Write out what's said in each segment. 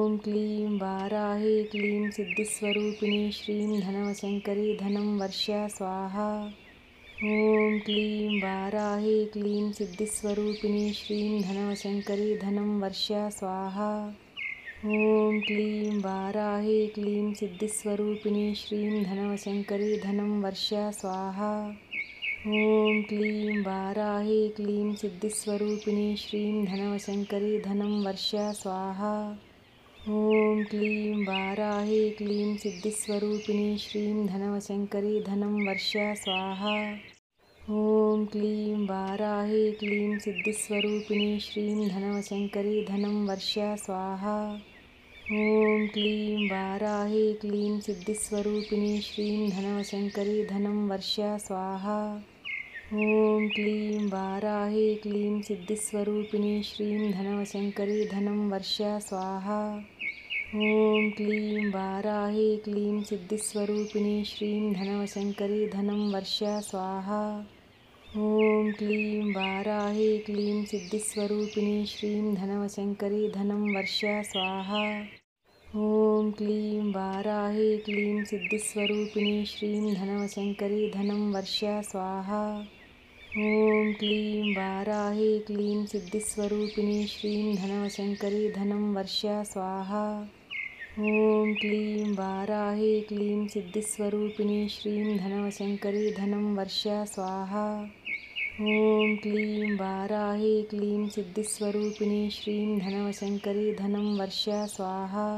ॐ क्लीं वाराहे क्लीं सिद्धिस्वरूपिणी श्रीं धनवशङ्करी धनं वर्षा स्वाहा। ॐ क्लीं वाराहे क्लीं सिद्धिस्वरूपिणी श्रीं धनवशङ्करी धनं वर्षा स्वाहा। ॐ क्लीं वाराहे क्लीं सिद्धिस्वरूपिणी श्रीं धनवशङ्करी धनं वर्षा स्वाहा। ॐ क्लीं वाराहे क्लीं सिद्धिस्वरूपिणी श्रीं धनवशङ्करी धनं वर्षा स्वाहा। ॐ क्लीं वाराहे क्लीं सिद्धिस्वरूपिणी श्रीं धनवशङ्करी धनं वर्षा स्वाहा। ॐ क्लीं वाराहे क्लीं सिद्धिस्वरूपिणी श्रीं धनवशङ्करी धनं वर्षा स्वाहा। ॐ क्लीं वाराहे क्लीं सिद्धिस्वरूपिणी श्रीं धनवशङ्करी धनं वर्षा स्वाहा। ॐ क्लीं वाराहे क्लीं सिद्धिस्वरूपिणी श्रीं धनवशङ्करी धनं वर्षा स्वाहा। ॐ क्लीं वाराहे क्लीं सिद्धिस्वरूपिणी श्रीं धनवशङ्करी धनं वर्षा स्वाहा। ॐ क्लीं वाराहे क्लीं सिद्धिस्वरूपिणी श्रीं धनवशङ्करी धनं वर्षा स्वाहा। ॐ क्लीं वाराहे क्लीं सिद्धिस्वरूपिणी श्रीं धनवशङ्करी धनं वर्षा स्वाहा। ॐ क्लीं वाराहे क्लीं सिद्धिस्वरूपिणी श्रीं धनवशङ्करी धनं वर्षा स्वाहा। ॐ क्लीं वाराहे क्लीं सिद्धिस्वरूपिणी श्रीं धनवशङ्करी धनं वर्षा स्वाहा। ॐ क्लीं वाराहे क्लीं सिद्धिस्वरूपिणी श्रीं धनवशङ्करी धनं वर्षा स्वाहा।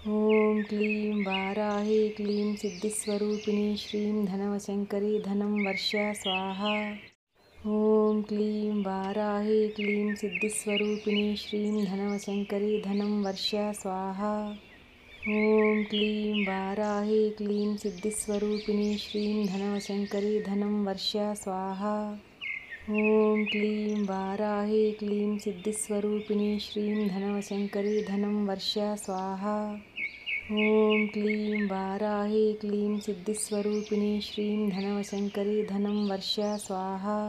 ॐ क्लीं वाराहे क्लीं सिद्धिस्वरूपिणी श्रीं धनवशङ्करी धनं वर्षा स्वाहा। ॐ क्लीं वाराहे क्लीं सिद्धिस्वरूपिणी श्रीं धनवशङ्करी धनं वर्षा स्वाहा। ॐ क्लीं वाराहे क्लीं सिद्धिस्वरूपिणी श्रीं धनवशङ्करी धनं वर्षा स्वाहा। ॐ क्लीं वाराहे क्लीं सिद्धिस्वरूपिणी श्रीं धनवशङ्करी धनं वर्षा स्वाहा। ॐ क्लीं वाराहे क्लीं सिद्धिस्वरूपिणी श्रीं धनवशङ्करी धनं वर्षा स्वाहा।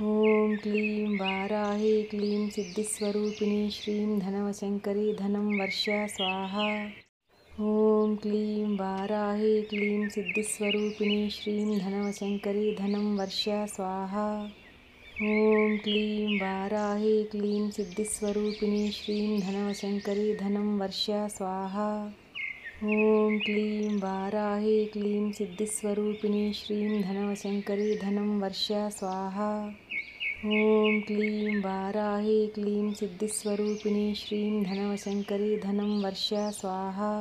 ॐ क्लीं वाराहे क्लीं सिद्धिस्वरूपिणी श्रीं धनवशङ्करी धनं वर्षा स्वाहा। ॐ क्लीं वाराहे क्लीं सिद्धिस्वरूपिणी श्रीं धनवशङ्करी धनं वर्षा स्वाहा। ॐ क्लीं वाराहे क्लीं सिद्धिस्वरूपिणी श्रीं धनवशङ्करी धनं वर्षा स्वाहा। ॐ क्लीं वाराहे क्लीं सिद्धिस्वरूपिणी श्रीं धनवशङ्करी धनं वर्षा स्वाहा। ॐ क्लीं वाराहे क्लीं सिद्धिस्वरूपिणी श्रीं धनवशङ्करी धनं वर्षा स्वाहा।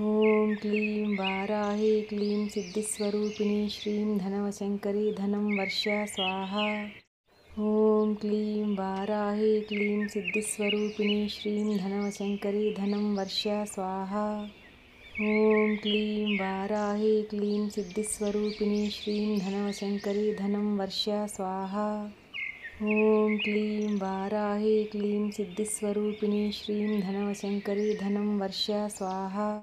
ॐ क्लीं वाराहे क्लीं सिद्धिस्वरूपिणी श्रीं धनवशङ्करी धनं वर्षा स्वाहा। ॐ क्लीं वाराहे क्लीं सिद्धिस्वरूपिणी श्रीं धनवशङ्करी धनं वर्षा स्वाहा। ॐ क्लीं वाराहे क्लीं सिद्धिस्वरूपिणी श्रीं धनवशङ्करी धनं वर्षा स्वाहा। ॐ क्लीं वाराहे क्लीं सिद्धिस्वरूपिणी श्रीं धनवशङ्करी धनं वर्षा स्वाहा।